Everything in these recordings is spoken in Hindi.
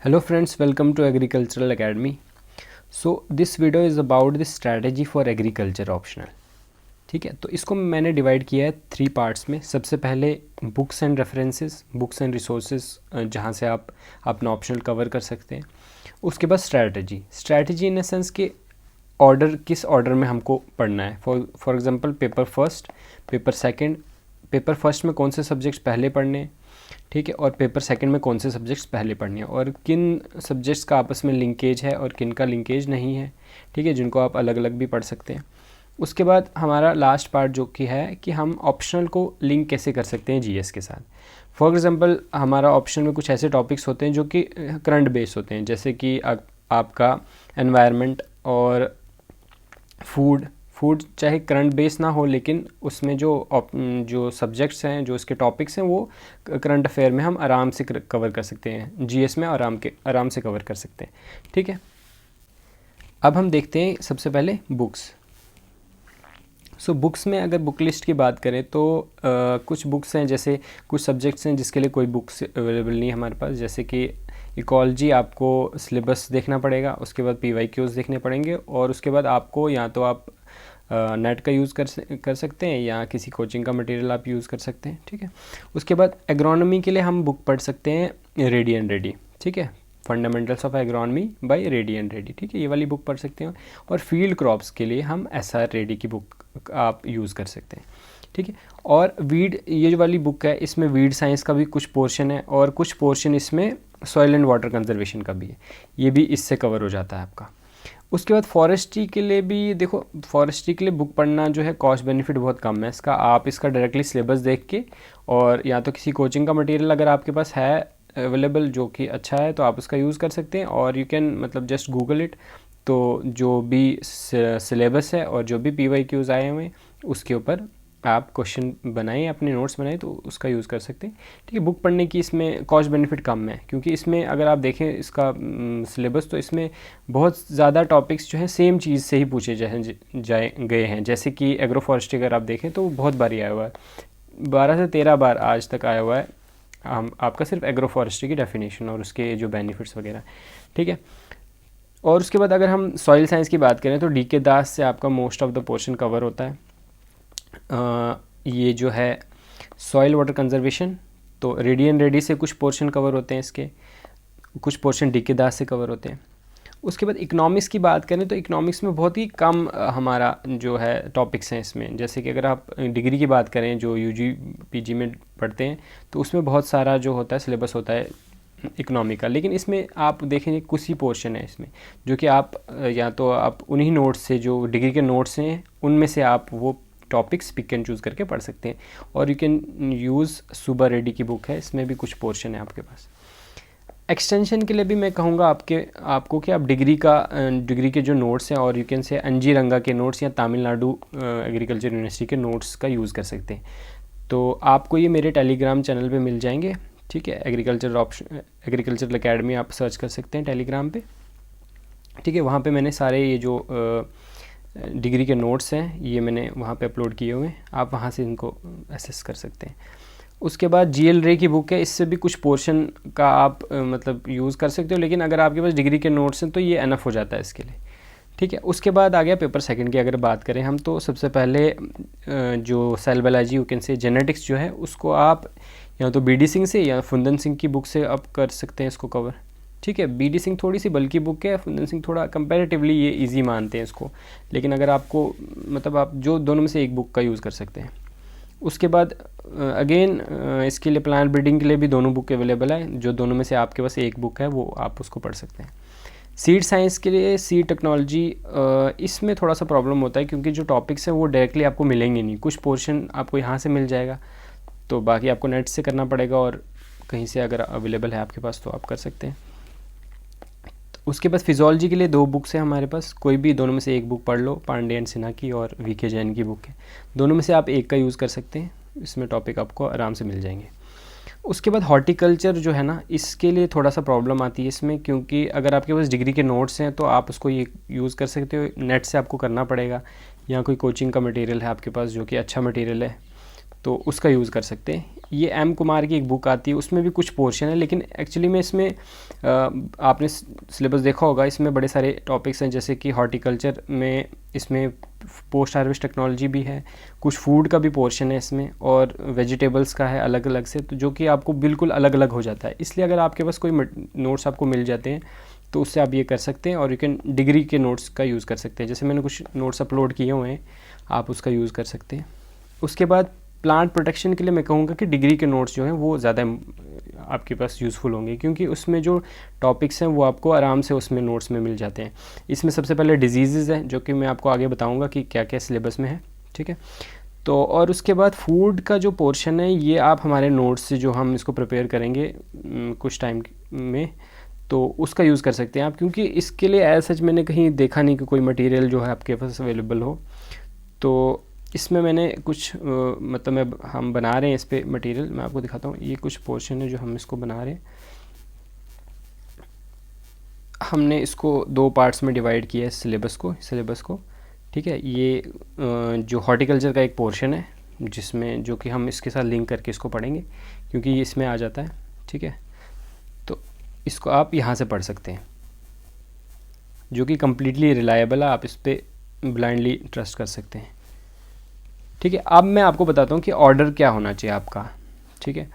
Hello friends, welcome to Agricultural Academy. So this video is about the strategy for agriculture optional. ठीक है, तो इसको मैंने डिवाइड किया है 3 पार्ट्स में। सबसे पहले books and references, books and resources जहाँ से आप अपना ऑप्शनल कवर कर सकते हैं। उसके बाद स्ट्रैटेजी इन द सेंस कि ऑर्डर, किस ऑर्डर में हमको पढ़ना है। For example paper first, paper second. Paper first में कौन से सब्जेक्ट्स पहले पढ़ने हैं, ठीक है, और पेपर सेकंड में कौन से सब्जेक्ट्स पहले पढ़ने हैं, और किन सब्जेक्ट्स का आपस में लिंकेज है और किन का लिंकेज नहीं है, ठीक है, जिनको आप अलग अलग भी पढ़ सकते हैं। उसके बाद हमारा लास्ट पार्ट जो कि है कि हम ऑप्शनल को लिंक कैसे कर सकते हैं जीएस के साथ। फॉर एग्जांपल हमारा ऑप्शन में कुछ ऐसे टॉपिक्स होते हैं जो कि करंट बेस होते हैं, जैसे कि आपका एनवायरनमेंट और फूड चाहे करंट बेस ना हो, लेकिन उसमें जो सब्जेक्ट्स हैं, जो उसके टॉपिक्स हैं, वो करंट अफेयर में हम आराम से कवर कर सकते हैं, जीएस में आराम से कवर कर सकते हैं, ठीक है। अब हम देखते हैं सबसे पहले बुक्स। बुक्स में अगर बुक लिस्ट की बात करें तो कुछ बुक्स हैं, जैसे कुछ सब्जेक्ट्स हैं जिसके लिए कोई बुक्स अवेलेबल नहीं है हमारे पास, जैसे कि इकोलॉजी आपको सिलेबस देखना पड़ेगा, उसके बाद PYQs देखने पड़ेंगे, और उसके बाद आपको या तो आप नेट का यूज़ कर सकते हैं या किसी कोचिंग का मटेरियल आप यूज़ कर सकते हैं, ठीक है। उसके बाद एग्रोनॉमी के लिए हम बुक पढ़ सकते हैं रेडी एंड रेडी, ठीक है, fundamentals of agronomy by Reddy and Reddy, ठीक है, ये वाली बुक पढ़ सकते हैं। और फील्ड क्रॉप्स के लिए हम SR रेडी की बुक आप यूज़ कर सकते हैं, ठीक है। और ये जो वाली बुक है, इसमें वीड साइंस का भी कुछ पोर्शन है और कुछ पोर्शन इसमें सॉइल एंड वाटर कंजर्वेशन का भी है, ये भी इससे कवर हो जाता है आपका। उसके बाद फॉरेस्ट्री के लिए भी देखो, फॉरेस्ट्री के लिए बुक पढ़ना जो है कॉस्ट बेनिफिट बहुत कम है इसका। आप इसका डायरेक्टली सिलेबस देख के, और या तो किसी कोचिंग का मटेरियल अगर आपके पास है अवेलेबल जो कि अच्छा है, तो आप उसका यूज़ कर सकते हैं, और यू कैन मतलब जस्ट गूगल इट। तो जो भी सिलेबस है और जो भी PYQs आए हुए हैं उसके ऊपर आप क्वेश्चन बनाएं, अपने नोट्स बनाएं, तो उसका यूज़ कर सकते हैं, ठीक है। बुक पढ़ने की इसमें कॉस्ट बेनिफिट कम है, क्योंकि इसमें अगर आप देखें इसका सिलेबस, तो इसमें बहुत ज़्यादा टॉपिक्स जो हैं सेम चीज़ से ही पूछे गए हैं। जैसे कि एग्रो फॉरेस्ट्री अगर आप देखें तो बहुत बार आया हुआ है, 12 से 13 बार आज तक आया हुआ है आपका सिर्फ एग्रो फॉरेस्ट्री की डेफिनेशन और उसके जो बेनिफिट्स वगैरह, ठीक है। और उसके बाद अगर हम सॉइल साइंस की बात करें तो DK दास से आपका most of the portion cover होता है। ये जो है सॉइल वाटर कंजर्वेशन, तो रेडी एंड रेडी से कुछ पोर्शन कवर होते हैं इसके, कुछ पोर्शन DK दास से कवर होते हैं। उसके बाद इकोनॉमिक्स की बात करें तो इकोनॉमिक्स में बहुत ही कम हमारा जो है टॉपिक्स हैं इसमें। जैसे कि अगर आप डिग्री की बात करें जो UG PG में पढ़ते हैं, तो उसमें बहुत सारा जो होता है सिलेबस होता है इकोनॉमी का, लेकिन इसमें आप देखेंगे कुछ ही पोर्शन है इसमें जो कि आप या तो आप उन्हीं नोट्स से, जो डिग्री के नोट्स हैं, उनमें से आप वो टॉपिक्स पिक एंड चूज़ करके पढ़ सकते हैं। और यू कैन यूज़ सुबह रेडी की बुक है, इसमें भी कुछ पोर्शन है आपके पास। एक्सटेंशन के लिए भी मैं कहूँगा आपको कि आप डिग्री के जो नोट्स हैं, और यू कैन से NG रंगा के नोट्स या तमिलनाडु एग्रीकल्चर यूनिवर्सिटी के नोट्स का यूज़ कर सकते हैं। तो आपको ये मेरे टेलीग्राम चैनल पे मिल जाएंगे, ठीक है। एग्रीकल्चर एकेडमी आप सर्च कर सकते हैं टेलीग्राम पे, ठीक है। वहाँ पे मैंने सारे ये जो डिग्री के नोट्स हैं ये मैंने वहाँ पे अपलोड किए हुए हैं, आप वहाँ से इनको एसेस कर सकते हैं। उसके बाद GL रे की बुक है, इससे भी कुछ पोर्शन का आप मतलब यूज़ कर सकते हो, लेकिन अगर आपके पास डिग्री के नोट्स हैं तो ये एनफ हो जाता है इसके लिए, ठीक है। उसके बाद आ गया पेपर सेकंड की अगर बात करें हम, तो सबसे पहले जो cell biology you can say genetics जो है, उसको आप या तो BD सिंह से या फुंदन सिंह की बुक से आप कर सकते हैं इसको कवर, ठीक है। BD सिंह थोड़ी सी बल्कि बुक है, फुंदन सिंह थोड़ा कंपैरेटिवली ये इजी मानते हैं इसको, लेकिन अगर आपको मतलब आप जो दोनों में से एक बुक का यूज़ कर सकते हैं। उसके बाद अगेन इसके लिए प्लांट ब्रीडिंग के लिए भी दोनों बुक अवेलेबल है, जो दोनों में से आपके पास एक बुक है वो आप उसको पढ़ सकते हैं। सीड साइंस के लिए सीड टेक्नोलॉजी, इसमें थोड़ा सा प्रॉब्लम होता है क्योंकि जो टॉपिक्स हैं वो डायरेक्टली आपको मिलेंगे नहीं, कुछ पोर्शन आपको यहाँ से मिल जाएगा, तो बाकी आपको नेट से करना पड़ेगा, और कहीं से अगर अवेलेबल है आपके पास तो आप कर सकते हैं। उसके बाद फिजियोलॉजी के लिए 2 बुक्स हैं हमारे पास, कोई भी दोनों में से एक बुक पढ़ लो, पांडे एंड सिन्हा की और VK जैन की बुक है, दोनों में से आप एक का यूज़ कर सकते हैं, इसमें टॉपिक आपको आराम से मिल जाएंगे। उसके बाद हॉर्टिकल्चर जो है ना, इसके लिए थोड़ा सा प्रॉब्लम आती है इसमें, क्योंकि अगर आपके पास डिग्री के नोट्स हैं तो आप उसको ये यूज़ कर सकते हो, नेट से आपको करना पड़ेगा, या कोई कोचिंग का मटेरियल है आपके पास जो कि अच्छा मटेरियल है, तो उसका यूज़ कर सकते हैं। ये एम कुमार की एक बुक आती है, उसमें भी कुछ पोर्शन है, लेकिन एक्चुअली में इसमें आपने सिलेबस देखा होगा, इसमें बड़े सारे टॉपिक्स हैं, जैसे कि हॉर्टिकल्चर में इसमें पोस्ट हार्वेस्ट टेक्नोलॉजी भी है, कुछ फूड का भी पोर्शन है इसमें, और वेजिटेबल्स का है अलग अलग से, तो जो कि आपको बिल्कुल अलग अलग हो जाता है। इसलिए अगर आपके पास कोई नोट्स आपको मिल जाते हैं तो उससे आप ये कर सकते हैं, और यू कैन डिग्री के नोट्स का यूज़ कर सकते हैं। जैसे मैंने कुछ नोट्स अपलोड किए हुए हैं, आप उसका यूज़ कर सकते हैं। उसके बाद प्लांट प्रोटेक्शन के लिए मैं कहूँगा कि डिग्री के नोट्स जो हैं वो ज़्यादा आपके पास यूज़फुल होंगे, क्योंकि उसमें जो टॉपिक्स हैं वो आपको आराम से उसमें नोट्स में मिल जाते हैं। इसमें सबसे पहले डिजीज़ हैं, जो कि मैं आपको आगे बताऊँगा कि क्या क्या सिलेबस में है, ठीक है। तो और उसके बाद फूड का जो पोर्शन है, ये आप हमारे नोट्स से जो हम इसको प्रिपेयर करेंगे कुछ टाइम में, तो उसका यूज़ कर सकते हैं आप, क्योंकि इसके लिए एज सच मैंने कहीं देखा नहीं कि कोई मटेरियल जो है आपके पास अवेलेबल हो। तो इसमें मैंने कुछ मतलब हम बना रहे हैं इस पे मटेरियल, मैं आपको दिखाता हूँ। ये कुछ पोर्शन है जो हम इसको बना रहे हैं। हमने इसको 2 पार्ट्स में डिवाइड किया है सिलेबस को, ठीक है। ये जो हॉर्टिकल्चर का एक पोर्शन है, जिसमें जो कि हम इसके साथ लिंक करके इसको पढ़ेंगे, क्योंकि ये इसमें आ जाता है, ठीक है। तो इसको आप यहाँ से पढ़ सकते हैं, जो कि कम्प्लीटली रिलायबल है, आप इस पर ब्लाइंडली ट्रस्ट कर सकते हैं, ठीक है। अब मैं आपको बताता हूँ कि ऑर्डर क्या होना चाहिए आपका, ठीक है।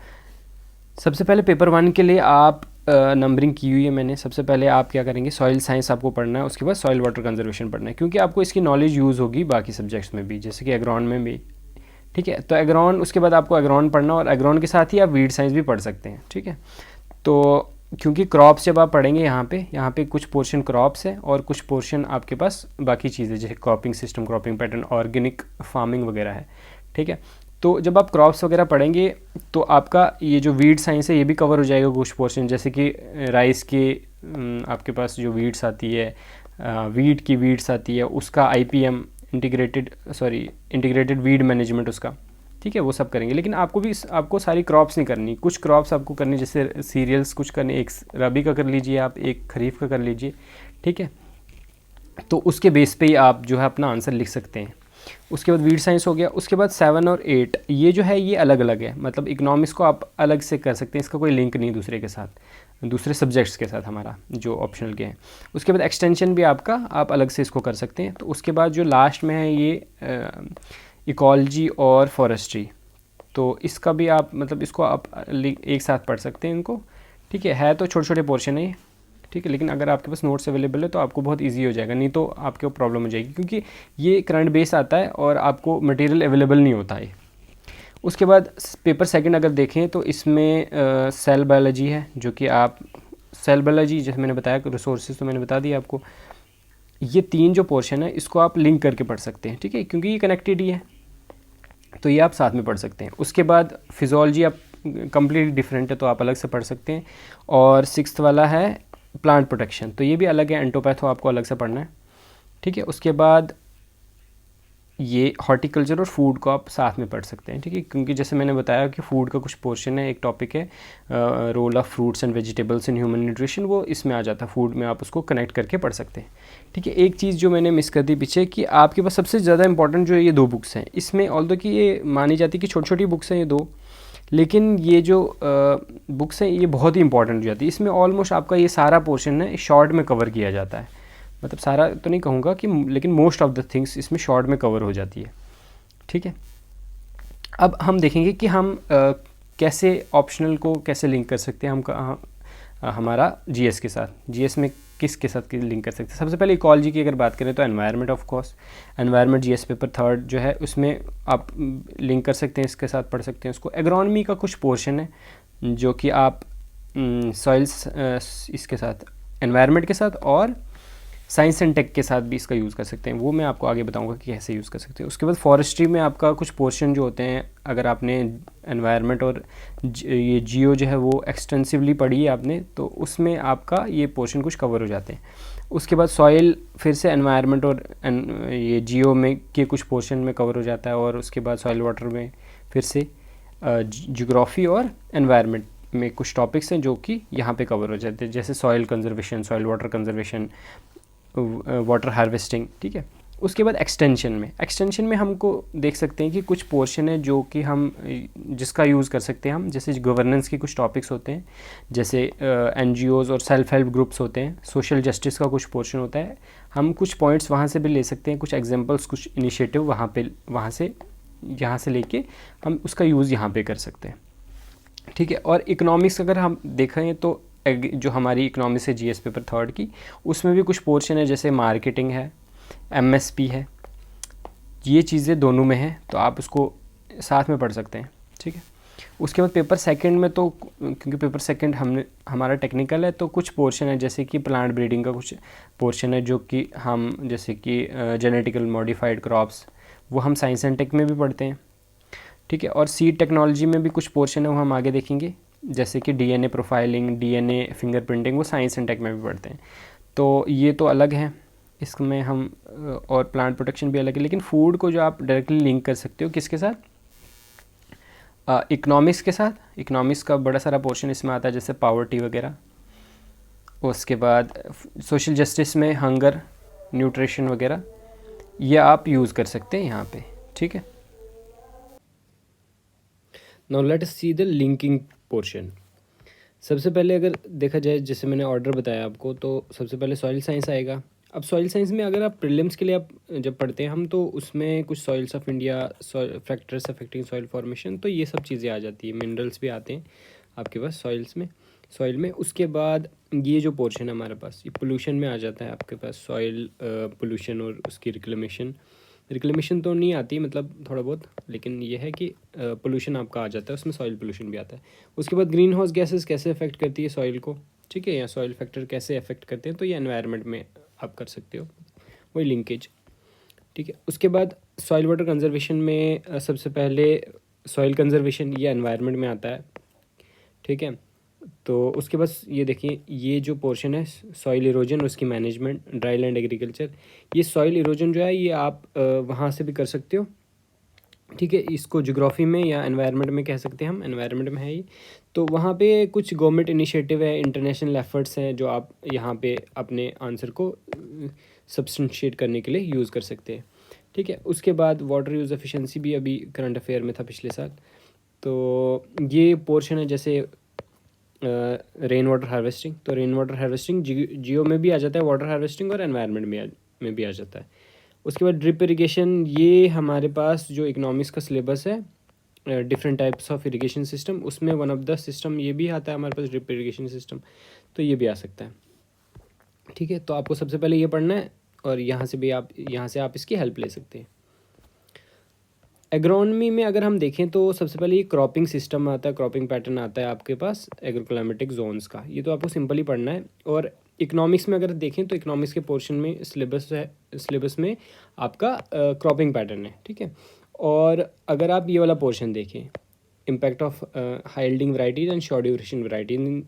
सबसे पहले पेपर 1 के लिए आप नंबरिंग की हुई है मैंने। सबसे पहले आप क्या करेंगे, सॉइल साइंस आपको पढ़ना है, उसके बाद सॉइल वाटर कंजर्वेशन पढ़ना है, क्योंकि आपको इसकी नॉलेज यूज़ होगी बाकी सब्जेक्ट्स में भी, जैसे कि एग्रॉन में भी, ठीक है। तो एग्रॉन, उसके बाद आपको एग्रॉन पढ़ना, और एग्रॉन के साथ ही आप वीड साइंस भी पढ़ सकते हैं, ठीक है। तो क्योंकि क्रॉप्स जब आप पढ़ेंगे यहाँ पे कुछ पोर्शन क्रॉप्स है, और कुछ पोर्शन आपके पास बाकी चीज़ें, जैसे cropping system, cropping pattern, organic farming वगैरह है, ठीक है। तो जब आप क्रॉप्स वगैरह पढ़ेंगे तो आपका ये जो वीड साइंस है ये भी कवर हो जाएगा कुछ पोर्शन, जैसे कि राइस के आपके पास जो वीड्स आती है, वीट की वीड्स आती है, उसका IPM इंटीग्रेटेड वीड मैनेजमेंट उसका, ठीक है, वो सब करेंगे। लेकिन आपको सारी क्रॉप्स नहीं करनी, कुछ क्रॉप्स आपको करनी, जैसे सीरियल्स कुछ करने, एक रबी का कर लीजिए आप, एक खरीफ का कर लीजिए, ठीक है। तो उसके बेस पे ही आप जो है अपना आंसर लिख सकते हैं। उसके बाद वीड साइंस हो गया। उसके बाद 7 और 8 ये जो है ये अलग अलग है, मतलब इकोनॉमिक्स को आप अलग से कर सकते हैं, इसका कोई लिंक नहीं दूसरे के साथ, दूसरे सब्जेक्ट्स के साथ हमारा जो ऑप्शनल के हैं। उसके बाद एक्सटेंशन भी आपका आप अलग से इसको कर सकते हैं। तो उसके बाद जो लास्ट में है ये इकोलॉजी और फॉरेस्ट्री, तो इसका भी आप मतलब इसको आप एक साथ पढ़ सकते हैं इनको, ठीक है तो छोटे छोटे पोर्शन है, ठीक है। लेकिन अगर आपके पास नोट्स अवेलेबल है तो आपको बहुत इजी हो जाएगा, नहीं तो आपके प्रॉब्लम हो जाएगी, क्योंकि ये करंट बेस आता है और आपको मटेरियल अवेलेबल नहीं होता है। उसके बाद पेपर 2 अगर देखें तो इसमें सेल बायोलॉजी है, जो कि आप सेल बायोलॉजी जैसे मैंने बताया, रिसोर्सेज तो मैंने बता दिया आपको। ये 3 जो पोर्शन है इसको आप लिंक करके पढ़ सकते हैं, ठीक है, क्योंकि ये कनेक्टेड ही है, तो ये आप साथ में पढ़ सकते हैं। उसके बाद फिजियोलॉजी आप कम्प्लीटली डिफरेंट है, तो आप अलग से पढ़ सकते हैं। और 6th वाला है प्लांट प्रोटेक्शन, तो ये भी अलग है, एंटोपैथो आपको अलग से पढ़ना है, ठीक है। उसके बाद ये हॉर्टिकल्चर और फूड को आप साथ में पढ़ सकते हैं, ठीक है, क्योंकि जैसे मैंने बताया कि फूड का कुछ पोर्शन है, एक टॉपिक है role of fruits and vegetables in human nutrition, वो इसमें आ जाता है, फूड में आप उसको कनेक्ट करके पढ़ सकते हैं, ठीक है। एक चीज़ जो मैंने मिस कर दी पीछे, कि आपके पास सबसे ज़्यादा इंपॉर्टेंट जो ये 2 बुक्स हैं, इसमें ऑल्दो कि ये मानी जाती है कि छोटी छोटी बुक्स हैं ये 2, लेकिन ये जो बुक्स हैं ये बहुत ही इंपॉर्टेंट हो जाती है। इसमें ऑलमोस्ट आपका ये सारा पोर्शन है शॉर्ट में कवर किया जाता है, मतलब सारा तो नहीं कहूँगा कि, लेकिन मोस्ट ऑफ द थिंग्स इसमें शॉर्ट में कवर हो जाती है, ठीक है। अब हम देखेंगे कि हम कैसे ऑप्शनल को कैसे लिंक कर सकते हैं, हम हमारा GS के साथ, GS में किसके साथ लिंक कर सकते हैं। सबसे पहले इकोलॉजी की अगर बात करें तो environment, of course environment GS paper 3 जो है उसमें आप लिंक कर सकते हैं, इसके साथ पढ़ सकते हैं उसको। एग्रोनॉमी का कुछ पोर्शन है जो कि आप सॉइल्स इसके साथ, एनवायरनमेंट के साथ और साइंस एंड टेक के साथ भी इसका यूज़ कर सकते हैं, वो मैं आपको आगे बताऊंगा कि कैसे यूज़ कर सकते हैं। उसके बाद फॉरेस्ट्री में आपका कुछ पोर्शन जो होते हैं, अगर आपने एनवायरनमेंट और ये जियो जो है वो एक्सटेंसिवली पढ़ी है आपने, तो उसमें आपका ये पोर्शन कुछ कवर हो जाते हैं। उसके बाद सॉइल फिर से एनवायरनमेंट और ये जियो में के कुछ पोर्शन में कवर हो जाता है, और उसके बाद सॉइल वाटर में फिर से जियोग्राफी और एनवायरनमेंट में कुछ टॉपिक्स हैं जो कि यहाँ पे कवर हो जाते हैं, जैसे soil conservation, soil water conservation, water harvesting, ठीक है। उसके बाद एक्सटेंशन में हमको देख सकते हैं कि कुछ पोर्शन है जो कि हम जिसका यूज़ कर सकते हैं हम, जैसे गवर्नेंस के कुछ टॉपिक्स होते हैं, जैसे एनजीओज़ और सेल्फ हेल्प ग्रुप्स होते हैं, सोशल जस्टिस का कुछ पोर्शन होता है, हम कुछ पॉइंट्स वहाँ से भी ले सकते हैं, कुछ एग्जांपल्स, कुछ इनिशिएटिव वहाँ से यहाँ से लेके हम उसका यूज़ यहाँ पे कर सकते हैं, ठीक है। और इकोनॉमिक्स अगर हम देखें तो जो हमारी इकोनॉमिक्स है जीएस पेपर 3 की, उसमें भी कुछ पोर्शन है, जैसे मार्केटिंग है, एमएसपी है, ये चीज़ें दोनों में है, तो आप उसको साथ में पढ़ सकते हैं, ठीक है। उसके बाद पेपर सेकंड में तो क्योंकि पेपर सेकंड हमारा टेक्निकल है, तो कुछ पोर्शन है जैसे कि प्लांट ब्रीडिंग का कुछ पोर्शन है, जो कि हम जैसे कि जेनेटिकल मॉडिफाइड क्रॉप्स, वो हम साइंस एंड टेक में भी पढ़ते हैं, ठीक है। और सीड टेक्नोलॉजी में भी कुछ पोर्शन है, वो हम आगे देखेंगे, जैसे कि डीएनए प्रोफाइलिंग, डीएनए फिंगरप्रिंटिंग, वो साइंस एंड टेक में भी पढ़ते हैं। तो ये तो अलग है, इसमें हम और प्लांट प्रोटेक्शन भी अलग है। लेकिन फूड को जो आप डायरेक्टली लिंक कर सकते हो किसके साथ, इकोनॉमिक्स के साथ। इकोनॉमिक्स का बड़ा सारा पोर्शन इसमें आता है, जैसे पावर्टी वगैरह। उसके बाद सोशल जस्टिस में हंगर, न्यूट्रिशन वगैरह, ये आप यूज़ कर सकते हैं यहाँ पे, ठीक है। Now let us see the linking portion. सबसे पहले अगर देखा जाए, जैसे मैंने ऑर्डर बताया आपको, तो सबसे पहले सॉइल साइंस आएगा। अब सॉइल साइंस में अगर आप प्रीलिम्स के लिए आप जब पढ़ते हैं हम, तो उसमें कुछ soils of India, factors affecting soil formation, तो ये सब चीज़ें आ जाती है। मिनरल्स भी आते हैं आपके पास सॉइल में। उसके बाद ये जो पोर्शन है हमारे पास, ये पोल्यूशन में आ जाता है आपके पास, सॉइल पोल्यूशन और उसकी रिक्लेमेशन तो नहीं आती, मतलब थोड़ा बहुत, लेकिन ये है कि पोल्यूशन आपका आ जाता है, उसमें सॉइल पोल्यूशन भी आता है। उसके बाद ग्रीन हाउस गैसेस कैसे अफेक्ट करती है सॉइल को, ठीक है, या सॉइल फैक्टर कैसे अफेक्ट करते हैं, तो ये एनवायरनमेंट में आप कर सकते हो, वही लिंकेज, ठीक है। उसके बाद सॉइल वाटर कंजर्वेशन में सबसे पहले सॉइल कंजर्वेशन, ये एनवायरनमेंट में आता है, ठीक है। तो उसके बाद ये देखिए, ये जो पोर्शन है सॉइल इरोजन, उसकी मैनेजमेंट, ड्राई लैंड एग्रीकल्चर। ये सॉइल इरोजन जो है, ये आप वहाँ से भी कर सकते हो, ठीक है। इसको ज्योग्राफी में या एनवायरनमेंट में कह सकते हैं हम, एनवायरनमेंट में है ये। तो वहाँ पे कुछ गवर्नमेंट इनिशिएटिव है, इंटरनेशनल एफर्ट्स हैं, जो आप यहाँ पे अपने आंसर को सब्सटेंशिएट करने के लिए यूज़ कर सकते हैं, ठीक है। उसके बाद वाटर यूज़ एफिशिएंसी भी अभी करंट अफेयर में था पिछले साल। तो ये पोर्शन है, जैसे रेन वाटर हार्वेस्टिंग। तो रेन वाटर हार्वेस्टिंग जियो में भी आ जाता है, वाटर हार्वेस्टिंग, और एनवायरनमेंट में भी आ जाता है। उसके बाद ड्रिप इरिगेशन, ये हमारे पास जो इकोनॉमिक्स का सिलेबस है, different types of irrigation system, उसमें वन ऑफ द सिस्टम ये भी आता है हमारे पास, ड्रिप इरिगेशन सिस्टम, तो ये भी आ सकता है, ठीक है। तो आपको सबसे पहले ये पढ़ना है, और यहाँ से आप इसकी हेल्प ले सकते हैं। एग्रोनॉमी में अगर हम देखें तो सबसे पहले ये क्रॉपिंग सिस्टम आता है, क्रॉपिंग पैटर्न आता है आपके पास एग्रोक्लाइमेटिक जोन्स का, ये तो आपको सिंपल ही पढ़ना है। और इकोनॉमिक्स में अगर देखें तो इकोनॉमिक्स के पोर्शन में सिलेबस में आपका क्रॉपिंग पैटर्न है, ठीक है। और अगर आप ये वाला पोर्शन देखें, impact of high yielding varieties and short duration variety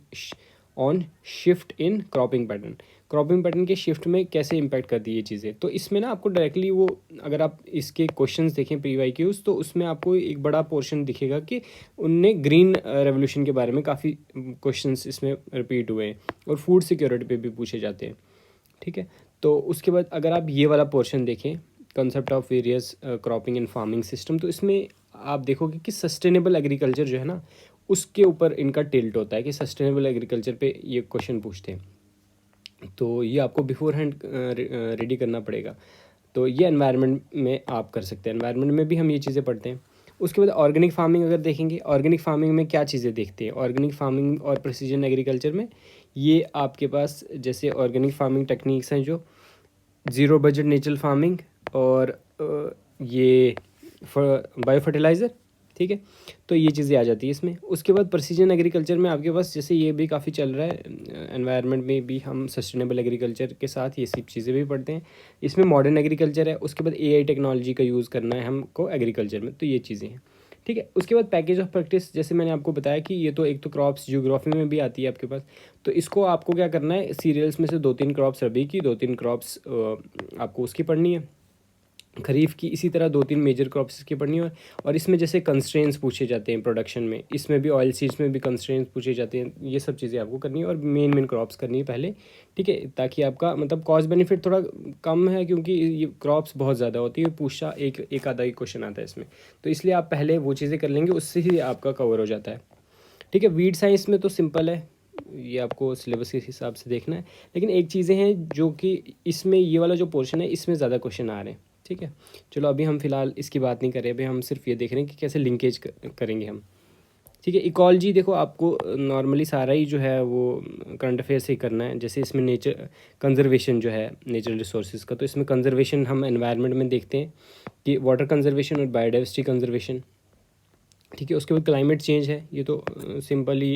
on shift in cropping pattern के शिफ्ट में कैसे इम्पैक्ट करती है ये चीज़ें, तो इसमें ना आपको डायरेक्टली वो, अगर आप इसके क्वेश्चंस देखें PYQs, तो उसमें आपको एक बड़ा पोर्शन दिखेगा कि उनने ग्रीन रेवोल्यूशन के बारे में काफ़ी क्वेश्चंस इसमें रिपीट हुए हैं, और फूड सिक्योरिटी पे भी पूछे जाते हैं, ठीक है। तो उसके बाद अगर आप ये वाला पोर्शन देखें, concept of various cropping and farming system, तो इसमें आप देखोगे कि सस्टेनेबल एग्रीकल्चर जो है ना, उसके ऊपर इनका टिल्ट होता है कि सस्टेनेबल एग्रीकल्चर पे ये क्वेश्चन पूछते हैं, तो ये आपको बिफोर हैंड रेडी करना पड़ेगा। तो ये एनवायरनमेंट में आप कर सकते हैं, एनवायरनमेंट में भी हम ये चीज़ें पढ़ते हैं। उसके बाद ऑर्गेनिक फार्मिंग अगर देखेंगे, ऑर्गेनिक फार्मिंग में क्या चीज़ें देखते हैं, ऑर्गेनिक फार्मिंग और प्रिसीजन एग्रीकल्चर में ये आपके पास जैसे ऑर्गेनिक फार्मिंग टेक्निक्स हैं, जो ज़ीरो बजट नेचुरल फार्मिंग, और ये बायो फर्टिलाइज़र, ठीक है। तो ये चीज़ें आ जाती है इसमें। उसके बाद प्रिसीजन एग्रीकल्चर में आपके पास जैसे ये भी काफ़ी चल रहा है, एनवायरनमेंट में भी हम सस्टेनेबल एग्रीकल्चर के साथ ये सब चीज़ें भी पढ़ते हैं। इसमें मॉडर्न एग्रीकल्चर है, उसके बाद AI टेक्नोलॉजी का यूज़ करना है हमको एग्रीकल्चर में, तो ये चीज़ें हैं, ठीक है। उसके बाद पैकेज ऑफ प्रैक्टिस, जैसे मैंने आपको बताया कि ये तो एक तो क्रॉप्स जियोग्राफी में भी आती है आपके पास, तो इसको आपको क्या करना है, सीरियल्स में से 2-3 क्रॉप्स रबी की, 2-3 क्रॉप्स आपको उसकी पढ़नी है, खरीफ की इसी तरह 2-3 मेजर क्रॉप्स की पढ़नी है। और इसमें जैसे कंस्ट्रेंट्स पूछे जाते हैं प्रोडक्शन में, इसमें भी ऑयल सीड्स में भी कंस्ट्रेंट्स पूछे जाते हैं। ये सब चीज़ें आपको करनी है और मेन मेन क्रॉप्स करनी है पहले, ठीक है, ताकि आपका मतलब कॉस्ट बेनिफिट थोड़ा कम है, क्योंकि ये क्रॉप्स बहुत ज़्यादा होती है, पूछा एक आधा ही क्वेश्चन आता है इसमें, तो इसलिए आप पहले वो चीज़ें कर लेंगे, उससे ही आपका कवर हो जाता है, ठीक है। वीड साइंस में तो सिंपल है, ये आपको सिलेबस के हिसाब से देखना है, लेकिन एक चीज़ें हैं जो कि इसमें ये वाला जो पोर्शन है इसमें ज़्यादा क्वेश्चन आ रहे हैं, ठीक है। चलो अभी हम फिलहाल इसकी बात नहीं कर रहे, अभी हम सिर्फ ये देख रहे हैं कि कैसे लिंकेज करेंगे हम, ठीक है। इकोलॉजी देखो आपको नॉर्मली सारा ही जो है वो करंट अफेयर से ही करना है। जैसे इसमें नेचर कंजर्वेशन जो है नेचुरल रिसोर्सेज का, तो इसमें कंजर्वेशन हम एनवायरनमेंट में देखते हैं कि वाटर कंजर्वेशन और बायोडाइवर्सिटी कंजर्वेशन, ठीक है। उसके बाद क्लाइमेट चेंज है, ये तो सिंपल ही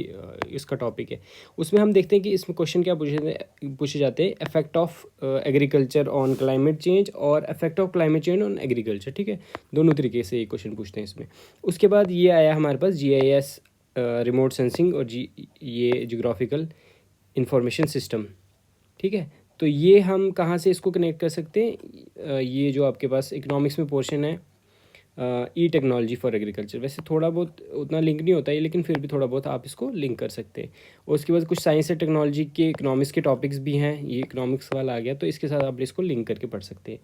इसका टॉपिक है। उसमें हम देखते हैं कि इसमें क्वेश्चन क्या पूछे जाते हैं, effect of agriculture on climate change और effect of climate change on agriculture, ठीक है। दोनों तरीके से ये क्वेश्चन पूछते हैं इसमें। उसके बाद ये आया हमारे पास GIS रिमोट सेंसिंग और ये जियोग्राफिकल इंफॉर्मेशन सिस्टम, ठीक है। तो ये हम कहाँ से इसको कनेक्ट कर सकते हैं, ये जो आपके पास इकोनॉमिक्स में पोर्शन है ई टेक्नोलॉजी फॉर एग्रीकल्चर, वैसे थोड़ा बहुत उतना लिंक नहीं होता है, लेकिन फिर भी थोड़ा बहुत आप इसको लिंक कर सकते हैं। और उसके बाद कुछ साइंस एंड टेक्नोलॉजी के इकोनॉमिक्स के टॉपिक्स भी हैं, ये इकोनॉमिक्स वाला आ गया, तो इसके साथ आप इसको लिंक करके पढ़ सकते हैं।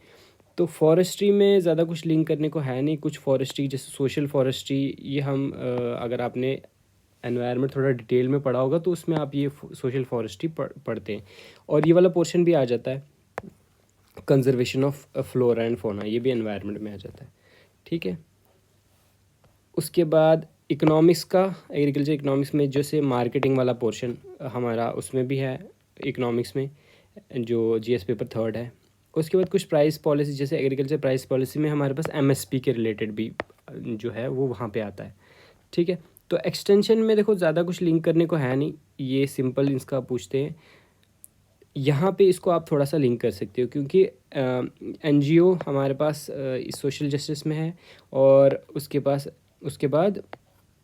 तो फॉरेस्ट्री में ज़्यादा कुछ लिंक करने को है नहीं, कुछ फॉरेस्ट्री जैसे सोशल फॉरेस्ट्री, ये हम अगर आपने एनवायरनमेंट थोड़ा डिटेल में पढ़ा होगा तो उसमें आप ये सोशल फॉरेस्ट्री पढ़ते हैं। और ये वाला पोर्शन भी आ जाता है conservation of flora and fauna, ये भी एनवायरनमेंट में आ जाता है, ठीक है। उसके बाद इकोनॉमिक्स का, एग्रीकल्चर इकोनॉमिक्स में जैसे मार्केटिंग वाला पोर्शन हमारा उसमें भी है इकोनॉमिक्स में, जो GS पेपर 3 है। उसके बाद कुछ प्राइस पॉलिसी, जैसे एग्रीकल्चर प्राइस पॉलिसी में हमारे पास MSP के रिलेटेड भी जो है वो वहाँ पे आता है, ठीक है। तो एक्सटेंशन में देखो ज़्यादा कुछ लिंक करने को है नहीं, ये सिंपल इसका पूछते हैं। यहाँ पे इसको आप थोड़ा सा लिंक कर सकते हो, क्योंकि NGO हमारे पास इस सोशल जस्टिस में है, और उसके बाद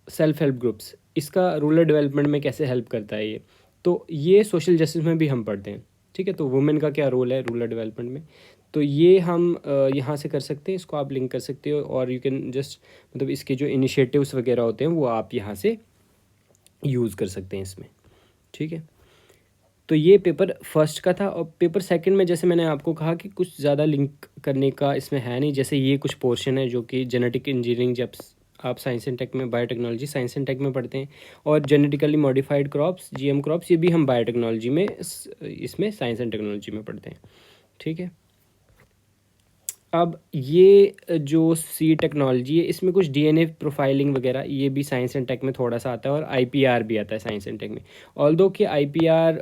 सेल्फ हेल्प ग्रुप्स, इसका रूरल डेवलपमेंट में कैसे हेल्प करता है ये, तो ये सोशल जस्टिस में भी हम पढ़ते हैं, ठीक है। तो वुमेन का क्या रोल है रूरल डेवलपमेंट में, तो ये हम यहाँ से कर सकते हैं, इसको आप लिंक कर सकते हो। और यू कैन जस्ट मतलब इसके जो इनिशिएटिव्स वगैरह होते हैं वो आप यहाँ से यूज़ कर सकते हैं इसमें, ठीक है। तो ये पेपर फर्स्ट का था। और पेपर सेकंड में जैसे मैंने आपको कहा कि कुछ ज़्यादा लिंक करने का इसमें है नहीं, जैसे ये कुछ पोर्शन है जो कि जेनेटिक इंजीनियरिंग, जब आप साइंस एंड टेक में, बायोटेक्नोलॉजी साइंस एंड टेक में पढ़ते हैं, और genetically modified crops GM crops, ये भी हम बायोटेक्नोलॉजी में इसमें साइंस एंड टेक्नोलॉजी में पढ़ते हैं, ठीक है। अब ये जो सी टेक्नोलॉजी है इसमें कुछ DNA प्रोफाइलिंग वगैरह ये भी साइंस एंड टेक में थोड़ा सा आता है, और IPR भी आता है साइंस एंड टेक में। ऑल्दो कि IPR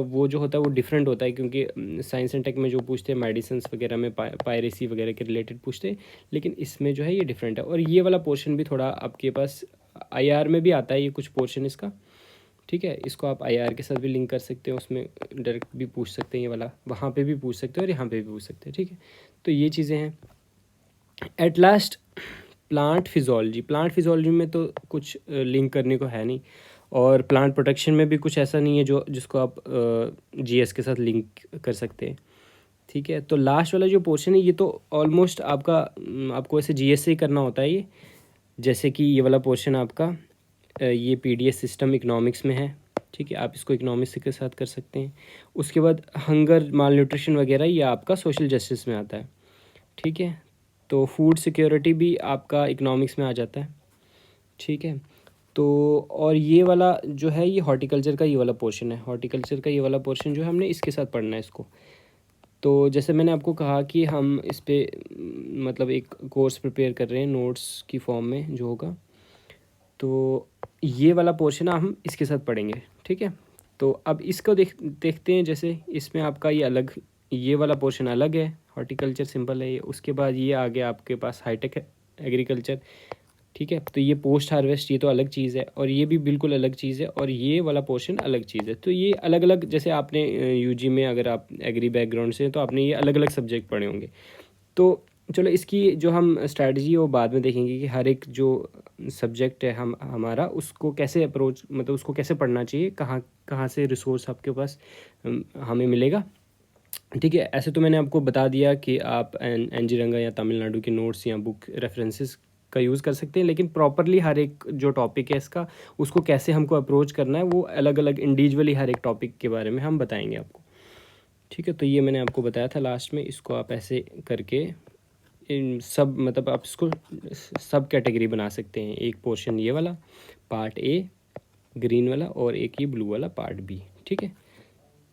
वो जो होता है वो डिफरेंट होता है, क्योंकि साइंस एंड टेक में जो पूछते हैं मेडिसिन वगैरह में पायरेसी वगैरह के रिलेटेड पूछते हैं, लेकिन इसमें जो है ये डिफरेंट है। और ये वाला पोर्शन भी थोड़ा आपके पास IR में भी आता है, ये कुछ पोर्शन इसका, ठीक है। इसको आप IR के साथ भी लिंक कर सकते हो, उसमें डायरेक्ट भी पूछ सकते हैं, ये वाला वहाँ पे भी पूछ सकते हो और यहाँ पे भी पूछ सकते हैं, ठीक है। तो ये चीज़ें हैं। एट लास्ट प्लांट फिजोलॉजी में तो कुछ लिंक करने को है नहीं, और प्लांट प्रोटेक्शन में भी कुछ ऐसा नहीं है जो जिसको आप GS के साथ लिंक कर सकते हैं, ठीक है। तो लास्ट वाला जो पोर्शन है ये तो ऑलमोस्ट आपको ऐसे GS से ही करना होता है ये, जैसे कि ये वाला पोर्शन आपका ये PDS सिस्टम इकोनॉमिक्स में है, ठीक है। आप इसको इकोनॉमिक्स के साथ कर सकते हैं। उसके बाद हंगर माल न्यूट्रिशन वगैरह ये आपका सोशल जस्टिस में आता है, ठीक है। तो फूड सिक्योरिटी भी आपका इकोनॉमिक्स में आ जाता है, ठीक है। तो और ये वाला जो है ये हॉर्टिकल्चर का ये वाला पोर्शन है, हॉर्टिकल्चर का ये वाला पोर्शन जो है हमने इसके साथ पढ़ना है इसको। तो जैसे मैंने आपको कहा कि हम इस पर मतलब एक कोर्स प्रिपेयर कर रहे हैं नोट्स की फॉर्म में जो होगा, तो ये वाला पोर्शन हम इसके साथ पढ़ेंगे, ठीक है। तो अब इसको देखते हैं, जैसे इसमें आपका ये अलग, ये वाला पोर्शन अलग है, हॉर्टिकल्चर सिंपल है ये। उसके बाद ये आ गया आपके पास हाईटेक एग्रीकल्चर, ठीक है। तो ये पोस्ट हार्वेस्ट ये तो अलग चीज़ है, और ये भी बिल्कुल अलग चीज़ है, और ये वाला पोर्शन अलग चीज़ है। तो ये अलग अलग, जैसे आपने UG में अगर आप एग्री बैकग्राउंड से हैं तो आपने ये अलग अलग सब्जेक्ट पढ़े होंगे। तो चलो इसकी जो हम स्ट्रैटेजी है वो बाद में देखेंगे कि हर एक जो सब्जेक्ट है हमारा उसको कैसे अप्रोच, मतलब उसको कैसे पढ़ना चाहिए, कहाँ कहाँ से रिसोर्स आपके पास हमें मिलेगा। ठीक है। ऐसे तो मैंने आपको बता दिया कि आप एन जी रंगा या तमिलनाडु के नोट्स या बुक रेफरेंसेस का यूज़ कर सकते हैं, लेकिन प्रॉपरली हर एक जो टॉपिक है इसका, उसको कैसे हमको अप्रोच करना है, वो अलग अलग इंडिविजुअली हर एक टॉपिक के बारे में हम बताएंगे आपको। ठीक है, तो ये मैंने आपको बताया था लास्ट में। इसको आप ऐसे करके इन सब मतलब आप इसको सब कैटेगरी बना सकते हैं। एक पोर्शन ये वाला पार्ट ए ग्रीन वाला, और एक ये ब्लू वाला पार्ट बी। ठीक है,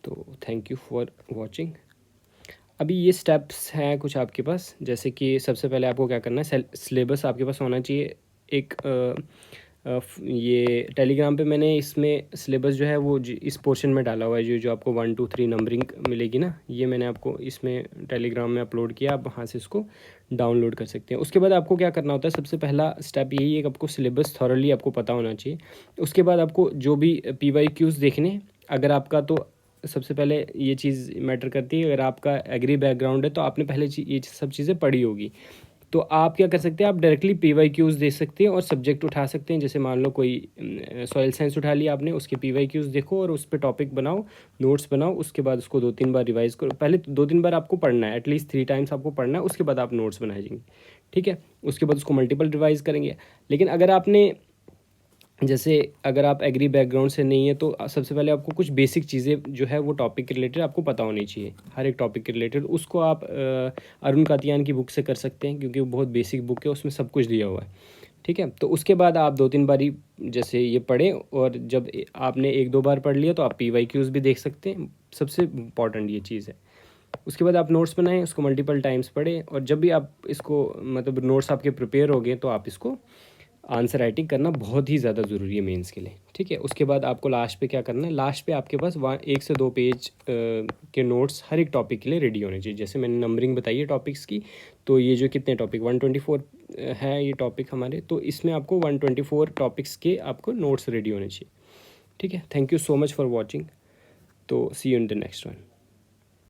तो थैंक यू फॉर वॉचिंग। अभी ये स्टेप्स हैं कुछ आपके पास, जैसे कि सबसे पहले आपको क्या करना है, सिलेबस आपके पास होना चाहिए। एक ये टेलीग्राम पे मैंने इसमें सिलेबस जो है वो इस पोर्शन में डाला हुआ है, जो जो आपको 1 2 3 नंबरिंग मिलेगी ना, ये मैंने आपको इसमें टेलीग्राम में अपलोड किया। आप वहाँ से इसको डाउनलोड कर सकते हैं। उसके बाद आपको क्या करना होता है, सबसे पहला स्टेप यही है कि आपको सिलेबस थॉरली आपको पता होना चाहिए। उसके बाद आपको जो भी PYQs देखने, अगर आपका तो सबसे पहले ये चीज़ मैटर करती है, अगर आपका एग्री बैकग्राउंड है तो आपने पहले ये सब चीज़ें पढ़ी होगी। तो आप क्या कर सकते हैं, आप डायरेक्टली PYQs दे सकते हैं और सब्जेक्ट उठा सकते हैं। जैसे मान लो कोई सॉइल साइंस उठा लिया आपने, उसके PYQs देखो और उस पर टॉपिक बनाओ, नोट्स बनाओ। उसके बाद उसको 2 3 बार रिवाइज करो। पहले 2 3 बार आपको पढ़ना है, एटलीस्ट 3 टाइम्स आपको पढ़ना है, उसके बाद आप नोट्स बनाएंगे। ठीक है, उसके बाद उसको मल्टीपल रिवाइज करेंगे। लेकिन अगर आपने जैसे अगर आप एग्री बैकग्राउंड से नहीं है तो सबसे पहले आपको कुछ बेसिक चीज़ें जो है वो टॉपिक के रिलेटेड आपको पता होनी चाहिए, हर एक टॉपिक के रिलेटेड। उसको आप अरुण कातियान की बुक से कर सकते हैं, क्योंकि वो बहुत बेसिक बुक है, उसमें सब कुछ दिया हुआ है। ठीक है, तो उसके बाद आप 2 3 बारी जैसे ये पढ़ें, और जब आपने 1 2 बार पढ़ लिया तो आप PYQs भी देख सकते हैं। सबसे इम्पॉर्टेंट ये चीज़ है। उसके बाद आप नोट्स बनाएं, उसको मल्टीपल टाइम्स पढ़ें, और जब भी आप इसको मतलब नोट्स आपके प्रिपेयर हो गए तो आप इसको आंसर राइटिंग करना बहुत ही ज़्यादा ज़रूरी है मेंस के लिए। ठीक है, उसके बाद आपको लास्ट पे क्या करना है, लास्ट पे आपके पास 1 से 2 पेज के नोट्स हर एक टॉपिक के लिए रेडी होने चाहिए। जैसे मैंने नंबरिंग बताई है टॉपिक्स की, तो ये जो कितने टॉपिक 124 है ये टॉपिक हमारे, तो इसमें आपको 124 टॉपिक्स के आपको नोट्स रेडी होने चाहिए। ठीक है, thank you so much for watching. तो see you in the next one.